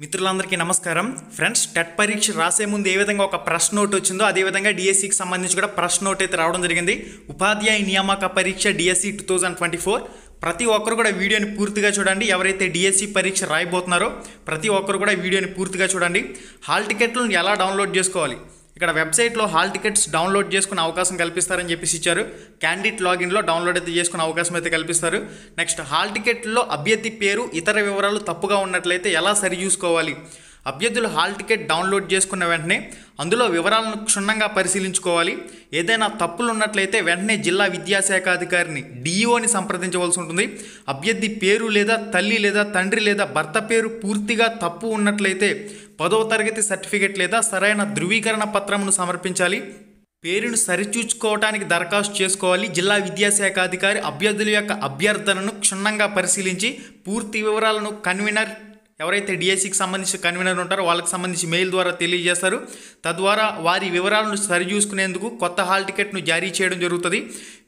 మిత్రులందరికీ నమస్కారం friends. TET పరీక్ష రాసే ముందు ఏ విధంగా ఒక ప్రశ్న నోట్ వచ్చిందో అదే విధంగా డిఎస్సికి సంబంధించి కూడా ప్రశ్న నోట్ అయితే రావడం జరిగింది. ఉపాధ్యాయ నియామక పరీక్ష డిఎస్సి 2024. ప్రతి ఒక్కరు కూడా వీడియోని పూర్తిగా చూడండి. ఎవరైతే డిఎస్సి పరీక్ష రాయబోతున్నారో ప్రతి ఒక్కరు కూడా వీడియోని పూర్తిగా చూడండి. హాల్ టికెట్లను ఎలా డౌన్లోడ్ చేసుకోవాలి, ఇక్కడ వెబ్సైట్లో హాల్ టికెట్స్ డౌన్లోడ్ చేసుకునే అవకాశం కల్పిస్తారని చెప్పేసి ఇచ్చారు. క్యాండిడేట్ లాగిన్లో డౌన్లోడ్ అయితే చేసుకునే అవకాశం అయితే కల్పిస్తారు. నెక్స్ట్, హాల్ టికెట్లో అభ్యర్థి పేరు ఇతర వివరాలు తప్పుగా ఉన్నట్లయితే ఎలా సరి చూసుకోవాలి. అభ్యర్థులు హాల్ టికెట్ డౌన్లోడ్ చేసుకున్న వెంటనే అందులో వివరాలను క్షుణ్ణంగా పరిశీలించుకోవాలి. ఏదైనా తప్పులు ఉన్నట్లయితే వెంటనే జిల్లా విద్యాశాఖ అధికారిని డిఈఓని సంప్రదించవలసి ఉంటుంది. అభ్యర్థి పేరు లేదా తల్లి లేదా తండ్రి లేదా భర్త పేరు పూర్తిగా తప్పు ఉన్నట్లయితే 10వ తరగతి సర్టిఫికెట్ లేదా సరైన ధృవీకరణ పత్రమును సమర్పించాలి. పేరును సరిచూసుకోవడానికి దరఖాస్తు చేసుకోవాలి. జిల్లా విద్యాశాఖ అధికారి అభ్యర్థుల యొక్క అభ్యర్థనను క్షుణ్ణంగా పరిశీలించి పూర్తి వివరాలను కన్వీనర్, ఎవరైతే డిఎస్సికి సంబంధించి కన్వీనర్ ఉంటారో వాళ్ళకి సంబంధించి మెయిల్ ద్వారా తెలియజేస్తారు. తద్వారా వారి వివరాలను సరిచూసుకునేందుకు కొత్త హాల్ టికెట్ను జారీ చేయడం జరుగుతుంది.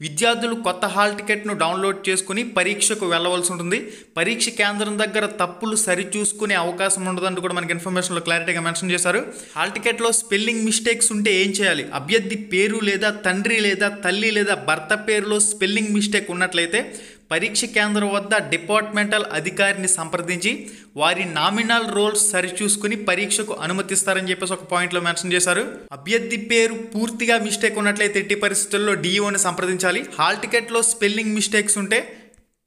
విద్యార్థులు కొత్త హాల్ టికెట్ను డౌన్లోడ్ చేసుకుని పరీక్షకు వెళ్ళవలసి ఉంటుంది. పరీక్ష కేంద్రం దగ్గర తప్పులు సరిచూసుకునే అవకాశం ఉండదంటూ కూడా మనకి ఇన్ఫర్మేషన్లో క్లారిటీగా మెన్షన్ చేశారు. హాల్ టికెట్లో స్పెల్లింగ్ మిస్టేక్స్ ఉంటే ఏం చేయాలి? అభ్యర్థి పేరు లేదా తండ్రి లేదా తల్లి లేదా భర్త పేరులో స్పెల్లింగ్ మిస్టేక్ ఉన్నట్లయితే పరీక్ష కేంద్రం వద్ద డిపార్ట్మెంటల్ అధికారిని సంప్రదించి వారి నామినల్ రోల్స్ సరిచూసుకుని పరీక్షకు అనుమతిస్తారని చెప్పేసి ఒక పాయింట్లో మెన్షన్ చేశారు. అభ్యర్థి పేరు పూర్తిగా మిస్టేక్ ఉన్నట్లయితే ఎట్టి పరిస్థితుల్లో డిఈఓని సంప్రదించాలి. హాల్ టికెట్లో స్పెల్లింగ్ మిస్టేక్స్ ఉంటే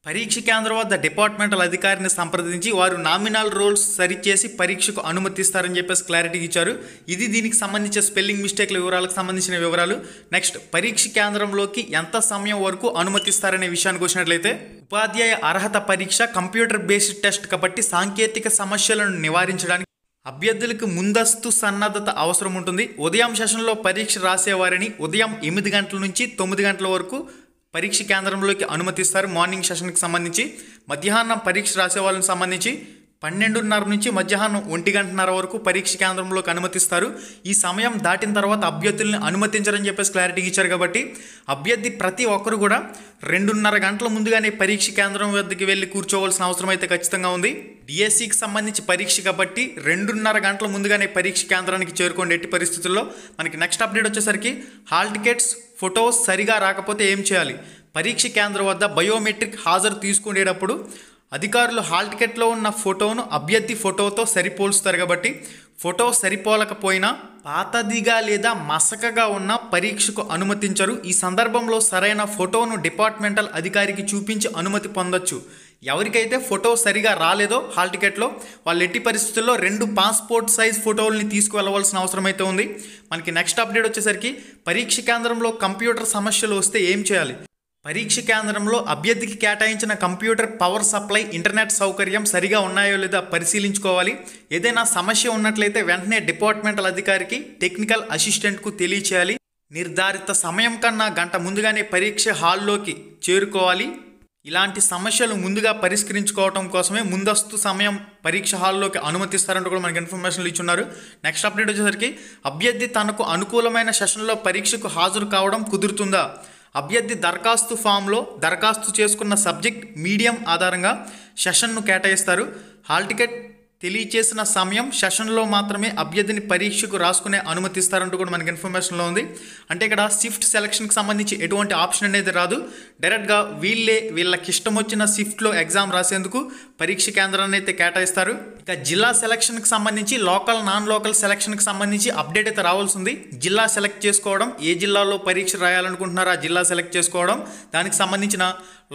పరీక్ష కేంద్రం వద్ద డిపార్ట్మెంటల్ అధికారిని సంప్రదించి వారు నామినల్ రోల్స్ సరిచేసి పరీక్షకు అనుమతిస్తారని చెప్పేసి క్లారిటీ ఇచ్చారు. ఇది దీనికి సంబంధించిన స్పెల్లింగ్ మిస్టేక్ల వివరాలకు సంబంధించిన వివరాలు. నెక్స్ట్, పరీక్ష కేంద్రంలోకి ఎంత సమయం వరకు అనుమతిస్తారనే విషయానికి వచ్చినట్లయితే ఉపాధ్యాయ అర్హత పరీక్ష కంప్యూటర్ బేస్డ్ టెస్ట్ కాబట్టి సాంకేతిక సమస్యలను నివారించడానికి అభ్యర్థులకు ముందస్తు సన్నద్ధత అవసరం ఉంటుంది. ఉదయం సెషన్లో పరీక్ష రాసేవారిని ఉదయం 8 గంటల నుంచి 9 గంటల వరకు పరీక్ష కేంద్రంలోకి అనుమతిస్తారు. మార్నింగ్ సెషన్కి సంబంధించి మధ్యాహ్నం పరీక్ష రాసే వాళ్ళకి సంబంధించి 12:30 నుంచి మధ్యాహ్నం 1:30 వరకు పరీక్ష కేంద్రంలోకి అనుమతిస్తారు. ఈ సమయం దాటిన తర్వాత అభ్యర్థుల్ని అనుమతించారని చెప్పేసి క్లారిటీ ఇచ్చారు. కాబట్టి అభ్యర్థి ప్రతి ఒక్కరు కూడా 2:30 గంటల ముందుగానే పరీక్ష కేంద్రం వద్దకు వెళ్ళి కూర్చోవలసిన అవసరం అయితే ఖచ్చితంగా ఉంది. డిఎస్సికి సంబంధించి పరీక్ష కాబట్టి 2:30 గంటల ముందుగానే పరీక్ష కేంద్రానికి చేరుకోండి ఎట్టి పరిస్థితుల్లో. మనకి నెక్స్ట్ అప్డేట్ వచ్చేసరికి హాల్ టికెట్స్ ఫొటోస్ సరిగా రాకపోతే ఏం చేయాలి? పరీక్ష కేంద్రం వద్ద బయోమెట్రిక్ హాజరు తీసుకునేటప్పుడు అధికారులు హాల్ టికెట్లో ఉన్న ఫోటోను అభ్యర్థి ఫోటోతో సరిపోల్స్తారు. కాబట్టి ఫోటో సరిపోలకపోయినా పాతదిగా లేదా మసకగా ఉన్న పరీక్షకు అనుమతించరు. ఈ సందర్భంలో సరైన ఫోటోను డిపార్ట్మెంటల్ అధికారికి చూపించి అనుమతి పొందొచ్చు. ఎవరికైతే ఫోటో సరిగా రాలేదో హాల్ టికెట్లో వాళ్ళు ఎట్టి పరిస్థితుల్లో 2 పాస్పోర్ట్ సైజ్ ఫోటోల్ని తీసుకువెళ్ళవలసిన అవసరం అయితే ఉంది. మనకి నెక్స్ట్ అప్డేట్ వచ్చేసరికి పరీక్ష కేంద్రంలో కంప్యూటర్ సమస్యలు వస్తే ఏం చేయాలి? పరీక్ష కేంద్రంలో అభ్యర్థికి కేటాయించిన కంప్యూటర్ పవర్ సప్లై, ఇంటర్నెట్ సౌకర్యం సరిగా ఉన్నాయో లేదా పరిశీలించుకోవాలి. ఏదైనా సమస్య ఉన్నట్లయితే వెంటనే డిపార్ట్మెంటల్ అధికారికి, టెక్నికల్ అసిస్టెంట్కు తెలియచేయాలి. నిర్ధారిత సమయం కన్నా గంట ముందుగానే పరీక్ష హాల్లోకి చేరుకోవాలి. ఇలాంటి సమస్యలు ముందుగా పరిష్కరించుకోవడం కోసమే ముందస్తు సమయం పరీక్ష హాల్లోకి అనుమతిస్తారంటూ కూడా మనకి ఇన్ఫర్మేషన్లు ఇచ్చున్నారు. నెక్స్ట్ అప్డేట్ వచ్చేసరికి అభ్యర్థి తనకు అనుకూలమైన సెషన్లో పరీక్షకు హాజరు కావడం కుదురుతుందా? అభ్యర్థి దరఖాస్తు ఫామ్లో దరఖాస్తు చేసుకున్న సబ్జెక్ట్ మీడియం ఆధారంగా సెషన్ను కేటాయిస్తారు. హాల్ టికెట్ తెలియచేసిన సమయం సెషన్లో మాత్రమే అభ్యర్థిని పరీక్షకు రాసుకునే అనుమతిస్తారంటూ కూడా మనకి ఇన్ఫర్మేషన్లో ఉంది. అంటే ఇక్కడ షిఫ్ట్ సెలక్షన్కి సంబంధించి ఎటువంటి ఆప్షన్ అనేది రాదు. డైరెక్ట్గా వీళ్ళకి ఇష్టం వచ్చిన షిఫ్ట్లో ఎగ్జామ్ రాసేందుకు పరీక్ష కేంద్రాన్ని అయితే కేటాయిస్తారు. ఇక జిల్లా సెలక్షన్కి సంబంధించి లోకల్, నాన్ లోకల్ సెలక్షన్కి సంబంధించి అప్డేట్ అయితే రావాల్సి ఉంది. జిల్లా సెలెక్ట్ చేసుకోవడం, ఏ జిల్లాలో పరీక్ష రాయాలనుకుంటున్నారో ఆ జిల్లా సెలెక్ట్ చేసుకోవడం, దానికి సంబంధించిన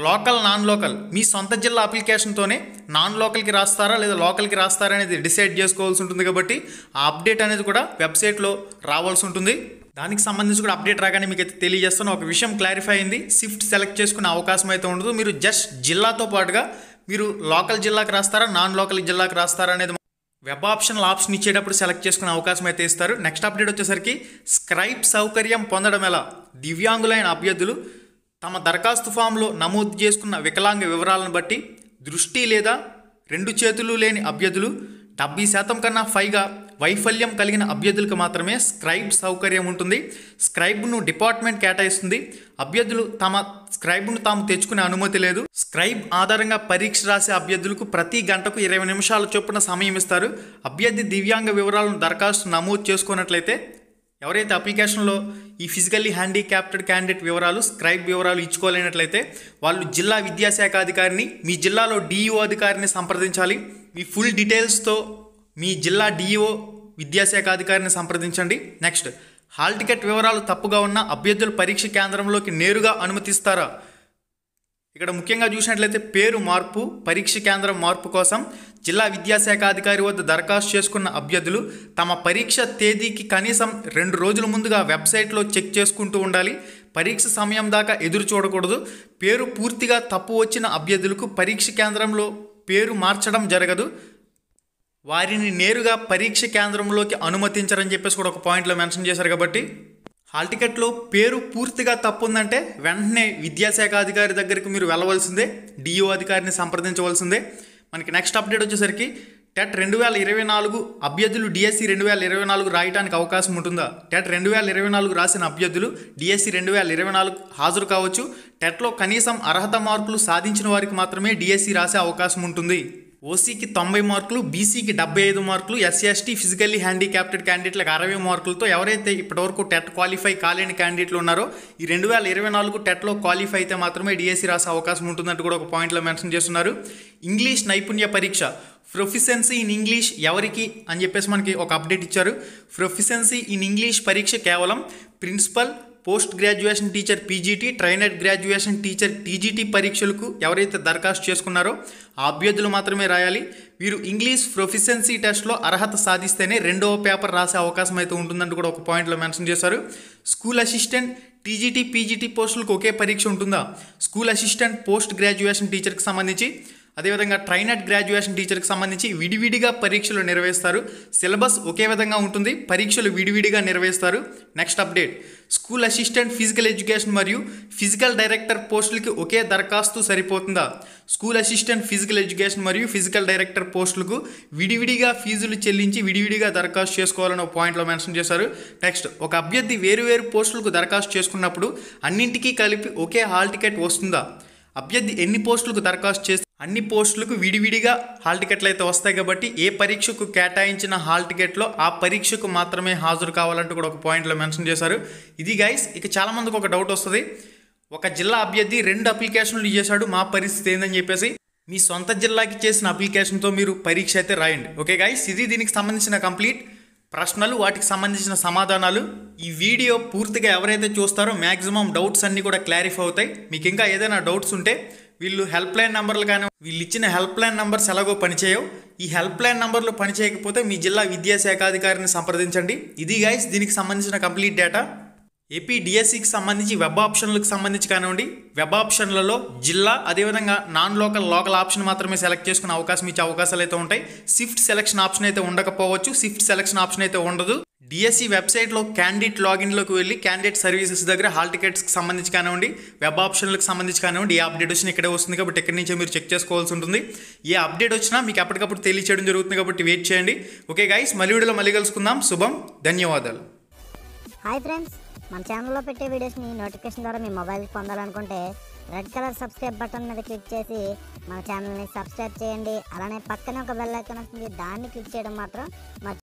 లోకల్, నాన్ లోకల్ మీ సొంత జిల్లా అప్లికేషన్తోనే నాన్ లోకల్కి రాస్తారా లేదా లోకల్కి రాస్తారా అనేది డిసైడ్ చేసుకోవాల్సి ఉంటుంది. కాబట్టి ఆ అప్డేట్ అనేది కూడా వెబ్సైట్లో రావాల్సి ఉంటుంది. దానికి సంబంధించి కూడా అప్డేట్ రాగానే మీకు అయితే తెలియజేస్తాను. ఒక విషయం క్లారిఫై అయింది, షిఫ్ట్ సెలెక్ట్ చేసుకునే అవకాశం అయితే ఉండదు. మీరు జస్ట్ జిల్లాతో పాటుగా మీరు లోకల్ జిల్లాకి రాస్తారా, నాన్ లోకల్ జిల్లాకి రాస్తారా అనేది వెబ్ ఆప్షన్ ఇచ్చేటప్పుడు సెలెక్ట్ చేసుకునే అవకాశం అయితే ఇస్తారు. నెక్స్ట్ అప్డేట్ వచ్చేసరికి స్క్రైబ్ సౌకర్యం పొందడం ఎలా? దివ్యాంగులైన అభ్యర్థులు తమ దరఖాస్తు ఫామ్లో నమోదు చేసుకున్న వికలాంగ వివరాలను బట్టి దృష్టి లేదా 2 చేతులు లేని అభ్యర్థులు 70% కన్నా పైగా వైఫల్యం కలిగిన అభ్యర్థులకు మాత్రమే స్క్రైబ్ సౌకర్యం ఉంటుంది. స్క్రైబ్ను డిపార్ట్మెంట్ కేటాయిస్తుంది. అభ్యర్థులు తమ స్క్రైబ్ను తాము తెచ్చుకునే అనుమతి లేదు. స్క్రైబ్ ఆధారంగా పరీక్ష రాసే అభ్యర్థులకు ప్రతి గంటకు 20 నిమిషాల చొప్పున సమయం ఇస్తారు. అభ్యర్థి దివ్యాంగ వివరాలను దరఖాస్తు నమోదు చేసుకున్నట్లయితే ఎవరైతే అప్లికేషన్లో ఈ ఫిజికల్లీ హ్యాండిక్యాప్టెడ్ క్యాండిడేట్ వివరాలు స్క్రైబ్ వివరాలు ఇచ్చుకోలేనట్లయితే వాళ్ళు జిల్లా విద్యాశాఖ అధికారిని, మీ జిల్లాలో డిఈఓ అధికారిని సంప్రదించాలి. మీ ఫుల్ డీటెయిల్స్తో మీ జిల్లా డిఈఓ విద్యాశాఖ అధికారిని సంప్రదించండి. నెక్స్ట్, హాల్ టికెట్ వివరాలు తప్పుగా ఉన్న అభ్యర్థులు పరీక్ష కేంద్రంలోకి నేరుగా అనుమతిస్తారా? ఇక్కడ ముఖ్యంగా చూసినట్లయితే పేరు మార్పు, పరీక్ష కేంద్రం మార్పు కోసం జిల్లా విద్యాశాఖ అధికారి వద్ద దరఖాస్తు చేసుకున్న అభ్యర్థులు తమ పరీక్ష తేదీకి కనీసం 2 రోజుల ముందుగా వెబ్సైట్లో చెక్ చేసుకుంటూ ఉండాలి. పరీక్ష సమయం దాకా ఎదురు చూడకూడదు. పేరు పూర్తిగా తప్పు వచ్చిన అభ్యర్థులకు పరీక్ష కేంద్రంలో పేరు మార్చడం జరగదు. వారిని నేరుగా పరీక్ష కేంద్రంలోకి అనుమతించరని చెప్పేసి కూడా ఒక పాయింట్లో మెన్షన్ చేశారు. కాబట్టి హాల్ టికెట్లో పేరు పూర్తిగా తప్పు ఉందంటే వెంటనే విద్యాశాఖ అధికారి దగ్గరికి మీరు వెళ్ళవలసిందే, డిఓ అధికారిని సంప్రదించవలసిందే. మనకి నెక్స్ట్ అప్డేట్ వచ్చేసరికి టెట్ 2024 అభ్యర్థులు డిఎస్సి 2024 రాయడానికి అవకాశం ఉంటుందా? టెట్ 2024 రాసిన అభ్యర్థులు డిఎస్సి 2024 హాజరు కావచ్చు. టెట్లో కనీసం అర్హత మార్కులు సాధించిన వారికి మాత్రమే డిఎస్సి రాసే అవకాశం ఉంటుంది. ఓసీకి 90 మార్కులు, బీసీకి 75 మార్కులు, ఎస్సీ ఎస్టీ ఫిజికల్లీ హ్యాండిక్యాప్టెడ్ క్యాండిడేట్లకు 60 మార్కులతో ఎవరైతే ఇప్పటివరకు టెట్ క్వాలిఫై కాలేని క్యాండిడేట్లు ఉన్నారో ఈ 2024 టెట్లో క్వాలిఫై అయితే మాత్రమే డిఎస్సి రాసే అవకాశం ఉంటుందంటూ కూడా ఒక పాయింట్లో మెన్షన్ చేస్తున్నారు. ఇంగ్లీష్ నైపుణ్య పరీక్ష ప్రొఫిషియన్సీ ఇన్ ఇంగ్లీష్ ఎవరికి అని చెప్పేసి మనకి ఒక అప్డేట్ ఇచ్చారు. ప్రొఫిషియన్సీ ఇన్ ఇంగ్లీష్ పరీక్ష కేవలం principal, post graduation teacher PGT, trainer graduation teacher TGT పరీక్షలకు ఎవరైతే దరఖాస్తు చేసుకున్నారో ఆ అభ్యర్థులు మాత్రమే రాయాలి. వీరు ఇంగ్లీష్ ప్రొఫిషియన్సీ టెస్ట్లో అర్హత సాధిస్తేనే 2వ పేపర్ రాసే అవకాశం అయితే ఉంటుందంటూ కూడా ఒక పాయింట్లో మెన్షన్ చేశారు. స్కూల్ అసిస్టెంట్, టీజీటీ, పీజీటీ పోస్టులకు ఒకే పరీక్ష ఉంటుందా? స్కూల్ అసిస్టెంట్, పోస్ట్ గ్రాడ్యుయేషన్ టీచర్కి సంబంధించి, అదేవిధంగా ట్రైనర్ గ్రాడ్యుయేషన్ టీచర్కి సంబంధించి విడివిడిగా పరీక్షలు నిర్వహిస్తారు. సిలబస్ ఒకే విధంగా ఉంటుంది, పరీక్షలు విడివిడిగా నిర్వహిస్తారు. Next update, school assistant physical education మరియు ఫిజికల్ డైరెక్టర్ పోస్టులకి ఒకే దరఖాస్తు సరిపోతుందా? స్కూల్ అసిస్టెంట్ ఫిజికల్ ఎడ్యుకేషన్ మరియు ఫిజికల్ డైరెక్టర్ పోస్టులకు విడివిడిగా ఫీజులు చెల్లించి విడివిడిగా దరఖాస్తు చేసుకోవాలని ఒక పాయింట్లో మెన్షన్ చేశారు. నెక్స్ట్, ఒక అభ్యర్థి వేరు పోస్టులకు దరఖాస్తు చేసుకున్నప్పుడు అన్నింటికీ కలిపి ఒకే హాల్ టికెట్ వస్తుందా? అభ్యర్థి ఎన్ని పోస్టులకు దరఖాస్తు చేస్తే అన్ని పోస్టులకు విడివిడిగా హాల్ టికెట్లు అయితే వస్తాయి. కాబట్టి ఏ పరీక్షకు కేటాయించిన హాల్ టికెట్లో ఆ పరీక్షకు మాత్రమే హాజరు కావాలంటూ కూడా ఒక పాయింట్లో మెన్షన్ చేశారు. ఇది గైస్, ఇక చాలామందికి ఒక డౌట్ వస్తుంది, ఒక జిల్లా అభ్యర్థి 2 అప్లికేషన్లు చేశాడు, మా పరిస్థితి ఏందని చెప్పేసి. మీ సొంత జిల్లాకి చేసిన అప్లికేషన్తో మీరు పరీక్ష అయితే రాయండి. ఓకే గైస్, ఇది దీనికి సంబంధించిన కంప్లీట్ ప్రశ్నలు, వాటికి సంబంధించిన సమాధానాలు. ఈ వీడియో పూర్తిగా ఎవరైతే చూస్తారో మ్యాక్సిమం డౌట్స్ అన్నీ కూడా క్లారిఫై అవుతాయి. మీకు ఇంకా ఏదైనా డౌట్స్ ఉంటే వీళ్ళు హెల్ప్ లైన్ నెంబర్లు కానీ వీళ్ళు ఇచ్చిన హెల్ప్ లైన్ నెంబర్స్ ఎలాగో పనిచేయవు. ఈ హెల్ప్ లైన్ నెంబర్లు పనిచేయకపోతే మీ జిల్లా విద్యాశాఖ అధికారిని సంప్రదించండి. ఇది గైస్ దీనికి సంబంధించిన కంప్లీట్ డేటా. ఏపీ డిఎస్సికి సంబంధించి వెబ్ ఆప్షన్లకు సంబంధించి కానివ్వండి, వెబ్ ఆప్షన్లలో జిల్లా అదేవిధంగా లోకల్ ఆప్షన్ మాత్రమే సెలెక్ట్ చేసుకునే అవకాశం ఇచ్చే అవకాశాలు అయితే ఉంటాయి. షిఫ్ట్ సెలక్షన్ ఆప్షన్ అయితే ఉండకపోవచ్చు, షిఫ్ట్ సెలక్షన్ ఆప్షన్ అయితే ఉండదు. డిఎస్సి వెబ్సైట్లో క్యాండిడేట్ లాగిన్లోకి వెళ్ళి క్యాండిడేట్ సర్వీసెస్ దగ్గర హాల్ టికెట్స్కి సంబంధించి కానివ్వండి, వెబ్ ఆప్షన్లకు సంబంధించి కానివ్వండి, ఏ అప్డేట్ వచ్చినా ఇక్కడే వస్తుంది కాబట్టి ఇక్కడి నుంచే మీరు చెక్ చేసుకోవాల్సి ఉంటుంది. ఏ అప్డేట్ వచ్చినా మీకు ఎప్పటికప్పుడు తెలియచేయడం జరుగుతుంది కాబట్టి వెయిట్ చేయండి. ఓకే గైస్, మళ్ళీ వీడియోలో మళ్ళీ కలుసుకుందాం. శుభం, ధన్యవాదాలు. హాయ్ ఫ్రెండ్స్, మన ఛానల్లో పెట్టే వీడియోస్ని నోటిఫికేషన్ ద్వారా మీ మొబైల్కి పొందాలనుకుంటే రెడ్ కలర్ సబ్స్క్రైబ్ బటన్ మీద క్లిక్ చేసి మన ఛానల్ని సబ్స్క్రైబ్ చేయండి. అలానే పక్కనే ఒక బెల్ ఐకాన్ వస్తుంది, దాన్ని క్లిక్ చేయడం మాత్రం